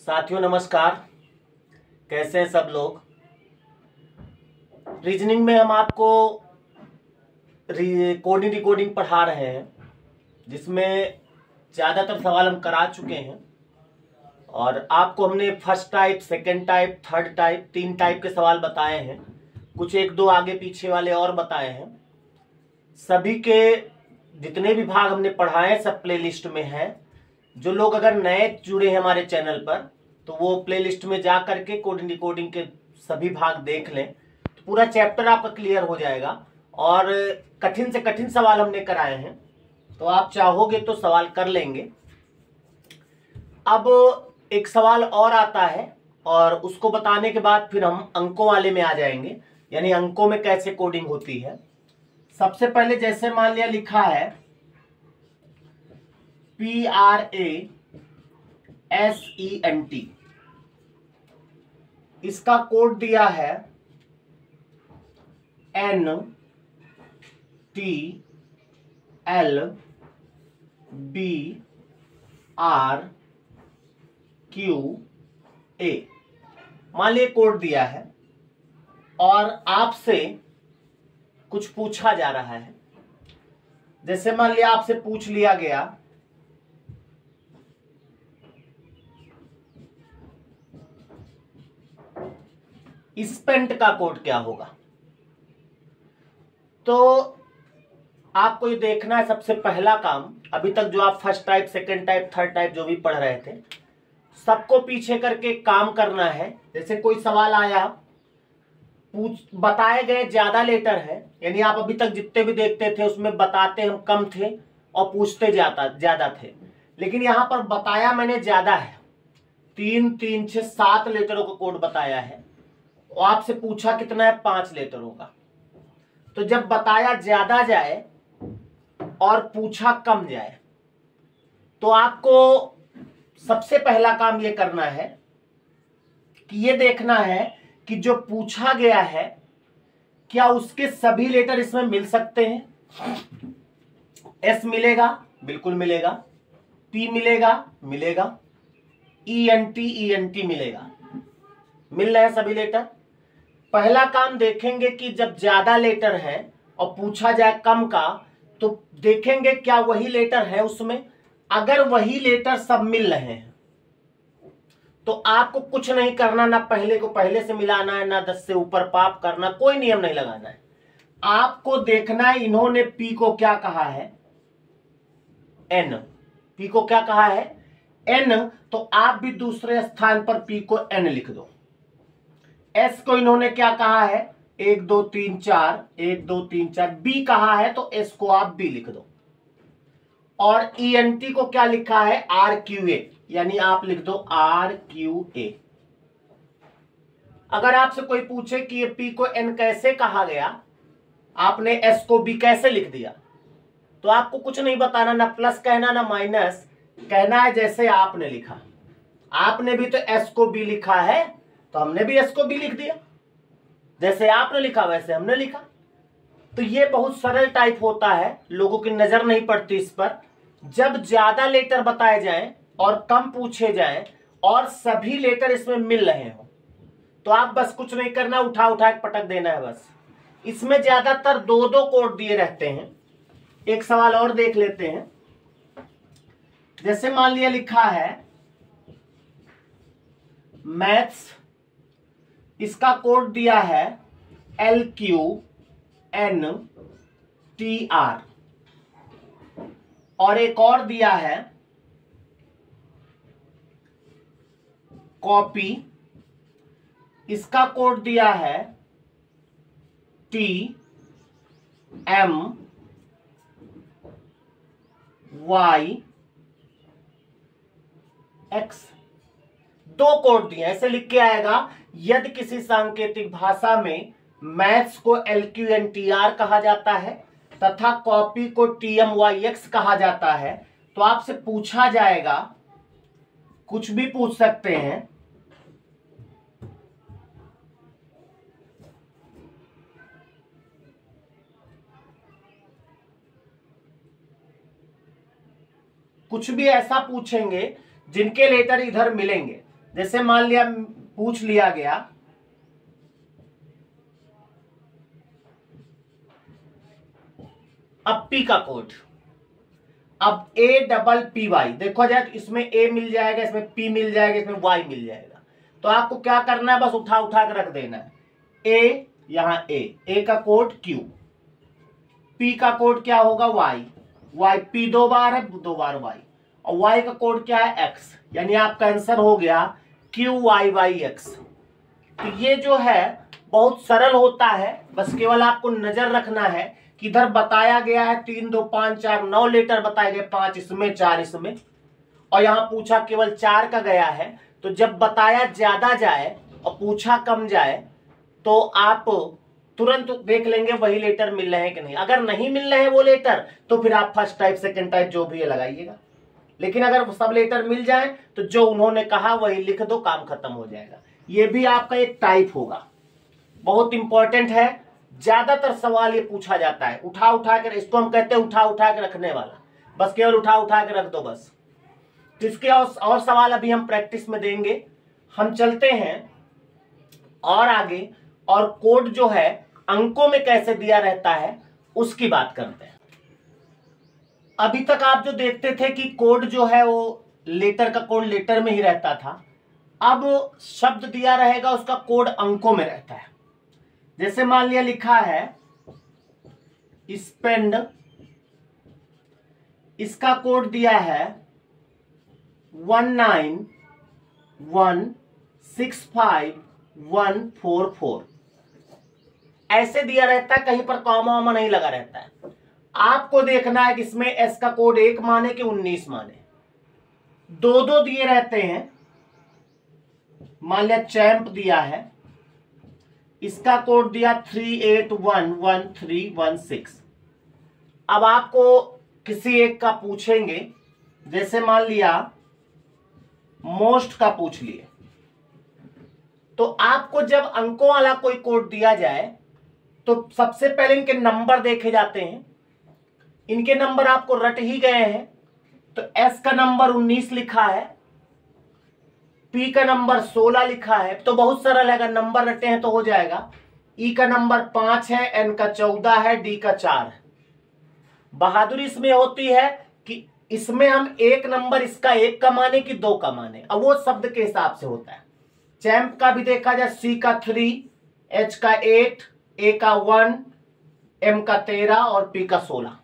साथियों नमस्कार। कैसे हैं सब लोग। रीजनिंग में हम आपको कोडिंग डिकोडिंग पढ़ा रहे हैं, जिसमें ज़्यादातर सवाल हम करा चुके हैं और आपको हमने first type, second type, third type, 3 type के सवाल बताए हैं। कुछ एक दो आगे पीछे वाले और बताए हैं। सभी के जितने भी भाग हमने पढ़ाए सब प्लेलिस्ट में हैं। जो लोग अगर नए जुड़े हैं हमारे चैनल पर तो वो प्लेलिस्ट में जा करके कोडिंग डिकोडिंग के सभी भाग देख लें, तो पूरा चैप्टर आपका क्लियर हो जाएगा। और कठिन से कठिन सवाल हमने कराए हैं, तो आप चाहोगे तो सवाल कर लेंगे। अब एक सवाल और आता है और उसको बताने के बाद फिर हम अंकों वाले में आ जाएंगे, यानी अंकों में कैसे कोडिंग होती है। सबसे पहले जैसे मान लिया लिखा है PRASENT, इसका कोड दिया है NTLBRQA। मान लिया कोड दिया है और आपसे कुछ पूछा जा रहा है। जैसे मान लिया आपसे पूछ लिया गया स्पेंट का कोड क्या होगा, तो आपको ये देखना है। सबसे पहला काम, अभी तक जो आप first type, second type, third type जो भी पढ़ रहे थे, सबको पीछे करके काम करना है। जैसे कोई सवाल आया, बताए गए ज्यादा लेटर है, यानी आप अभी तक जितने भी देखते थे उसमें बताते हम कम थे और पूछते ज्यादा थे, लेकिन यहां पर बताया मैंने ज्यादा है। 3, 3, 6, 7 लेटरों का कोड बताया है और आपसे पूछा कितना है, 5 लेटरों का। तो जब बताया ज्यादा जाए और पूछा कम जाए, तो आपको सबसे पहला काम यह करना है कि यह देखना है कि जो पूछा गया है क्या उसके सभी लेटर इसमें मिल सकते हैं। एस मिलेगा, बिल्कुल मिलेगा। पी मिलेगा, मिलेगा। ENT मिलेगा, मिल रहे हैं सभी लेटर। पहला काम देखेंगे कि जब ज्यादा लेटर है और पूछा जाए कम का, तो देखेंगे क्या वही लेटर है उसमें। अगर वही लेटर सब मिल रहे हैं तो आपको कुछ नहीं करना, ना पहले को पहले से मिलाना है, ना 10 से ऊपर पाप करना, कोई नियम नहीं लगाना है। आपको देखना है इन्होंने पी को क्या कहा है, एन। पी को क्या कहा है, एन, तो आप भी दूसरे स्थान पर पी को एन लिख दो। एस को इन्होंने क्या कहा है, 1 2 3 4, 1 2 3 4। बी कहा है तो एस को आप बी लिख दो। और ENT को क्या लिखा है, RQA, यानी आप लिख दो RQA। अगर आपसे कोई पूछे कि ये P को N कैसे कहा गया, आपने S को B कैसे लिख दिया, तो आपको कुछ नहीं बताना, ना प्लस कहना ना माइनस कहना है। जैसे आपने लिखा, आपने भी तो S को B लिखा है, तो हमने भी S को B लिख दिया। जैसे आपने लिखा वैसे हमने लिखा। तो ये बहुत सरल टाइप होता है, लोगों की नजर नहीं पड़ती इस पर। जब ज्यादा लेटर बताए जाएं और कम पूछे जाएं और सभी लेटर इसमें मिल रहे हो, तो आप बस कुछ नहीं करना, उठा उठा के पटक देना है बस। इसमें ज्यादातर 2 कोड दिए रहते हैं। एक सवाल और देख लेते हैं। जैसे मान लिया लिखा है मैथ्स, इसका कोड दिया है LQNTR, और एक और दिया है कॉपी, इसका कोड दिया है TMYX। 2 कोड दिए, ऐसे लिख के आएगा। यदि किसी सांकेतिक भाषा में मैथ्स को LQNTR कहा जाता है तथा कॉपी को TMYX कहा जाता है, तो आपसे पूछा जाएगा, कुछ भी पूछ सकते हैं, कुछ भी ऐसा पूछेंगे जिनके लेटर इधर मिलेंगे। जैसे मान लिया पूछ लिया गया अब P का कोड, अब APPY देखो जाए तो इसमें A मिल जाएगा, इसमें P मिल जाएगा, इसमें Y मिल जाएगा। तो आपको क्या करना है, बस उठा उठा के रख देना है। A यहां A का कोड Q, P का कोड क्या होगा Y P 2 बार है, 2 बार Y, और Y का कोड क्या है X, यानी आपका आंसर हो गया QYYX। तो ये जो है बहुत सरल होता है, बस केवल आपको नजर रखना है कि इधर बताया गया है 3 2 5 4 9 लेटर बताए गए, 5 इसमें 4 इसमें, और यहां पूछा केवल 4 का गया है। तो जब बताया ज्यादा जाए और पूछा कम जाए तो आप तुरंत देख लेंगे वही लेटर मिल रहे हैं कि नहीं। अगर नहीं मिल रहे हैं वो लेटर तो फिर आप फर्स्ट टाइप सेकंड टाइप जो भी है लगाइएगा। लेकिन अगर सब लेटर मिल जाए तो जो उन्होंने कहा वही लिख दो, काम खत्म हो जाएगा। ये भी आपका एक टाइप होगा, बहुत इंपॉर्टेंट है। ज्यादातर सवाल ये पूछा जाता है, उठा उठा कर, इसको हम कहते हैं उठा उठा के रखने वाला, बस केवल उठा उठा के रख दो बस। तो इसके और सवाल अभी हम प्रैक्टिस में देंगे। हम चलते हैं और आगे, और कोड जो है अंकों में कैसे दिया रहता है उसकी बात करते हैं। अभी तक आप जो देखते थे कि कोड जो है वो लेटर का कोड लेटर में ही रहता था, अब शब्द दिया रहेगा उसका कोड अंकों में रहता है। जैसे मान लिया लिखा है स्पेंड, इसका कोड दिया है 19165,144, ऐसे दिया रहता है, कहीं पर कॉमा वामा नहीं लगा रहता है। आपको देखना है कि इसमें एस का कोड 1 माने कि 19 माने, दो दो दिए रहते हैं। मान लिया चैंप दिया है, इसका कोड दिया 38111316। अब आपको किसी एक का पूछेंगे, जैसे मान लिया मोस्ट का पूछ लिए, तो आपको जब अंकों वाला कोई कोड दिया जाए तो सबसे पहले इनके नंबर देखे जाते हैं। इनके नंबर आपको रट ही गए हैं, तो एस का नंबर 19 लिखा है, पी का नंबर 16 लिखा है, तो बहुत सरल है, अगर नंबर रटे हैं तो हो जाएगा। ई का नंबर 5 है, एन का 14 है, डी का 4 है। बहादुरी इसमें होती है कि इसमें हम एक नंबर इसका 1 का माने कि 2 का माने, अब वो शब्द के हिसाब से होता है। चैंप का भी देखा जाए, सी का 3, एच का 8, ए का 1, एम का 13 और पी का 16।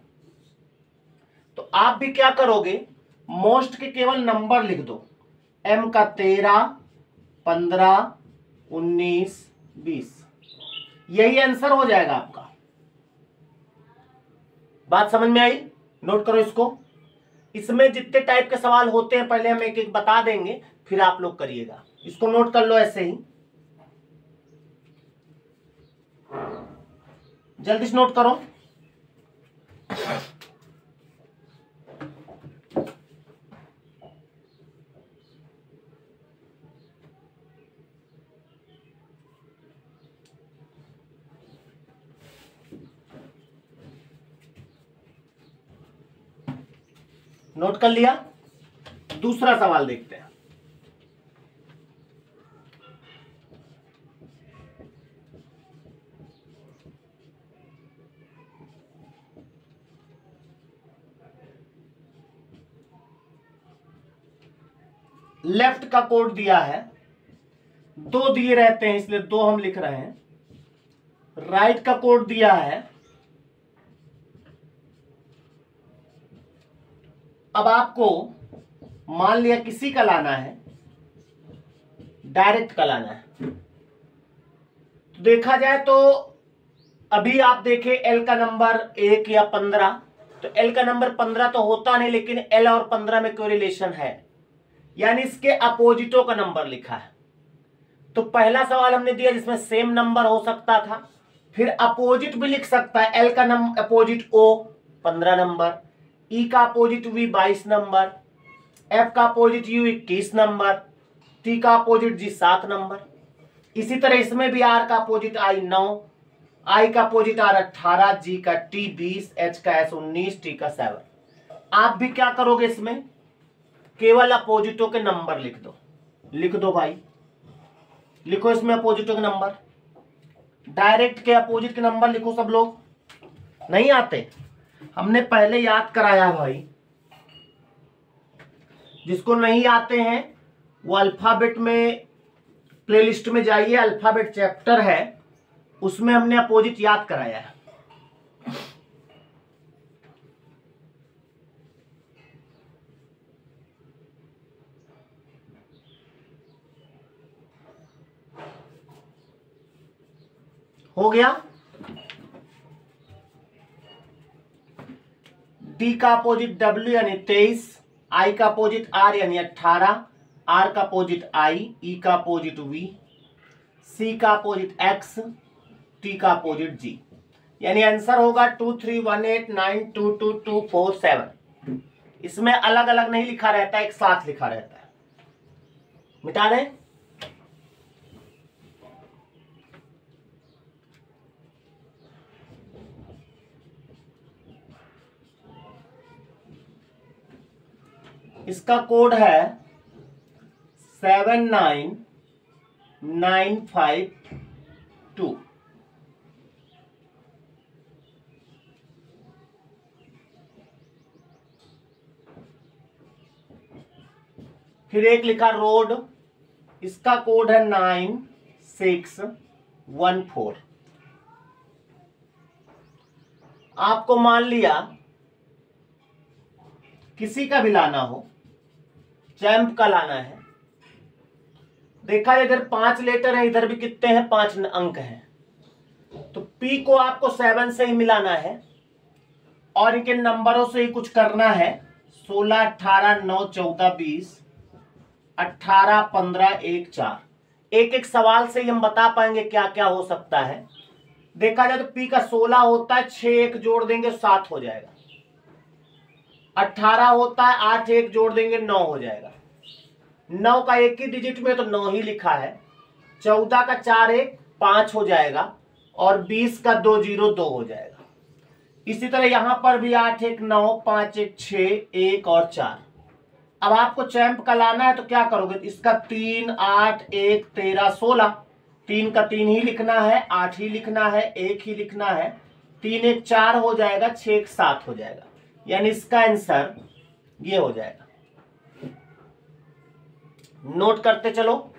तो आप भी क्या करोगे, मोस्ट के केवल नंबर लिख दो, एम का 13, 15, 19, 20, यही आंसर हो जाएगा आपका। बात समझ में आई? नोट करो इसको। इसमें जितने टाइप के सवाल होते हैं पहले हम एक एक बता देंगे, फिर आप लोग करिएगा। इसको नोट कर लो ऐसे ही, जल्दी से नोट करो। नोट कर लिया? दूसरा सवाल देखते हैं। लेफ्ट का कोड दिया है, 2 दिए रहते हैं इसलिए 2 हम लिख रहे हैं। राइट का कोड दिया है, अब आपको मान लिया किसी का लाना है, डायरेक्ट का लाना है। तो देखा जाए तो अभी आप देखें एल का नंबर 1 या 15, तो एल का नंबर 15 तो होता नहीं, लेकिन एल और 15 में कोई रिलेशन है, यानी इसके अपोजिटों का नंबर लिखा है। तो पहला सवाल हमने दिया जिसमें सेम नंबर हो सकता था, फिर अपोजिट भी लिख सकता है। एल का नंबर अपोजिट ओ 15 नंबर, ई का अपोजिट वी 22 नंबर, एफ का अपोजिट यू 21 नंबर, टी का अपोजिट जी 7 नंबर। इसी तरह इसमें भी आर का अपोजिट आई 9, आई का अपोजिट आर 18, जी का टी 20, एच का एस 19, टी का 7। आप भी क्या करोगे, इसमें केवल अपोजिटों के नंबर लिख दो। लिख दो भाई, लिखो इसमें अपोजिटों के नंबर, डायरेक्ट के अपोजिट के नंबर लिखो। सब लोग नहीं आते, हमने पहले याद कराया भाई। जिसको नहीं आते हैं वो अल्फाबेट में प्लेलिस्ट में जाइए, अल्फाबेट चैप्टर है उसमें हमने अपोजिट याद कराया है। हो गया। डी का अपोजिट डब्ल्यू यानी 23, आई का अपोजिट आर यानी 18, आर का अपोजिट आई, ई का अपोजिट वी, सी का अपोजिट एक्स, टी का अपोजिट जी। यानी आंसर होगा 2318922247। इसमें अलग अलग नहीं लिखा रहता है, एक साथ लिखा रहता है। मिटा दें। इसका कोड है 79952। फिर एक लिखा रोड, इसका कोड है 9614। आपको मान लिया किसी का भी लाना हो, चैंप का लाना है, देखा इधर 5 लेटर है, इधर भी कितने हैं 5 अंक हैं, तो P को आपको 7 से ही मिलाना है और इनके नंबरों से ही कुछ करना है। 16 18 9 14 20 18 15 1 4। एक एक सवाल से ही हम बता पाएंगे क्या क्या हो सकता है। देखा जाए तो P का 16 होता है, 6 1 जोड़ देंगे 7 हो जाएगा। 18 होता है, 8 1 जोड़ देंगे 9 हो जाएगा। 9 का एक ही डिजिट में तो 9 ही लिखा है। 14 का 4 1 5 हो जाएगा और 20 का 2 0 2 हो जाएगा। इसी तरह यहां पर भी 8 1 9 5 1 6 1 और 4। अब आपको चैंप का लाना है तो क्या करोगे, इसका 3 8 1 13 16। 3 का 3 ही लिखना है, 8 ही लिखना है, 1 ही लिखना है। 3 1 4 हो जाएगा, 6 1 7 हो जाएगा। यानी इसका आंसर ये हो जाएगा। नोट करते चलो।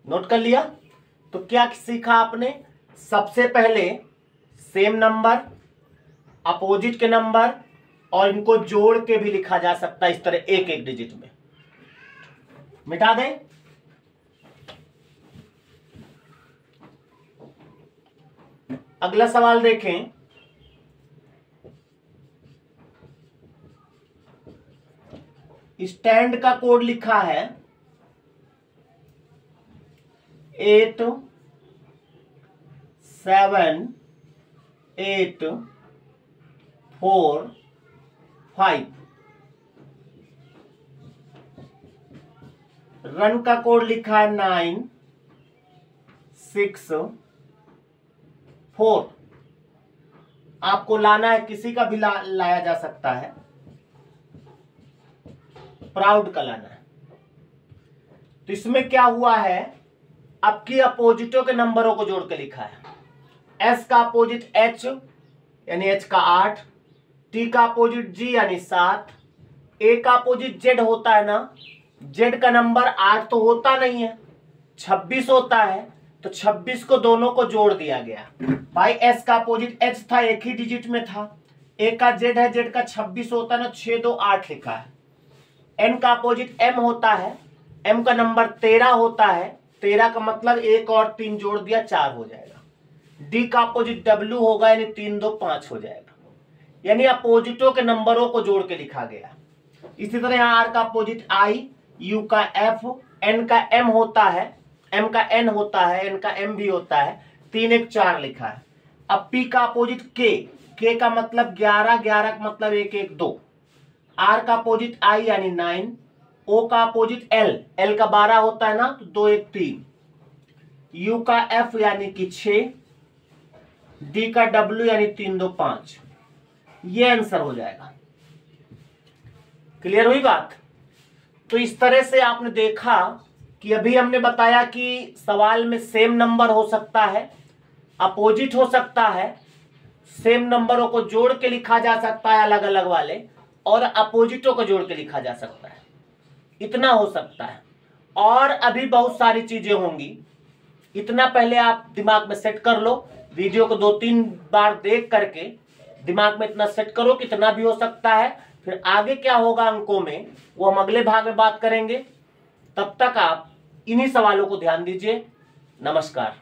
नोट कर लिया। तो क्या सीखा आपने, सबसे पहले सेम नंबर, अपोजिट के नंबर और इनको जोड़ के भी लिखा जा सकता है इस तरह एक एक डिजिट में। मिटा दें। अगला सवाल देखें। स्टैंड का कोड लिखा है 8 7 8 4 5। रन का कोड लिखा है 9 6 4। आपको लाना है, किसी का भी लाया जा सकता है, प्राउड का लाना है। तो इसमें क्या हुआ है, अब की अपोजिटों के नंबरों को जोड़ के लिखा है। एस का अपोजिट एच यानी एच का 8, टी का अपोजिट जी यानी 7, ए का अपोजिट जेड होता है ना, जेड का नंबर 8 तो होता नहीं है, 26 होता है, तो 26 को दोनों को जोड़ दिया गया। भाई एस का अपोजिट एच था, एक ही डिजिट में था। ए का जेड है, जेड का 26 होता है ना, 6 2 8 लिखा है। एन का अपोजिट एम होता है, एम का नंबर 13 होता है, 13 का मतलब 1 और 3 जोड़ दिया 4 हो जाएगा। डी का अपोजिट डब्ल्यू होगा यानी 3 2 5 हो जाएगा। यानी अपोजिटों के नंबरों को जोड़ के लिखा गया। इसी तरह यहाँ आर का अपोजिट आई, यू का एफ, एन का एम होता है, एम का एन होता है, एन का एम भी होता है, 3 1 4 लिखा है। अब पी का अपोजिट के, के का मतलब 11, 11 का मतलब 1 1 2। आर का अपोजिट आई यानी 9, O का अपोजिट L, L का 12 होता है ना, तो 2 1 3, U का F यानी कि 6, D का W यानी 3 2 5, ये आंसर हो जाएगा। क्लियर हुई बात? तो इस तरह से आपने देखा कि अभी हमने बताया कि सवाल में सेम नंबर हो सकता है, अपोजिट हो सकता है, सेम नंबरों को जोड़ के लिखा जा सकता है अलग अलग वाले, और अपोजिटों को जोड़ के लिखा जा सकता है, इतना हो सकता है। और अभी बहुत सारी चीजें होंगी, इतना पहले आप दिमाग में सेट कर लो। वीडियो को 2-3 बार देख करके दिमाग में इतना सेट करो कितना भी हो सकता है। फिर आगे क्या होगा अंकों में वो हम अगले भाग में बात करेंगे। तब तक आप इन्हीं सवालों को ध्यान दीजिए। नमस्कार।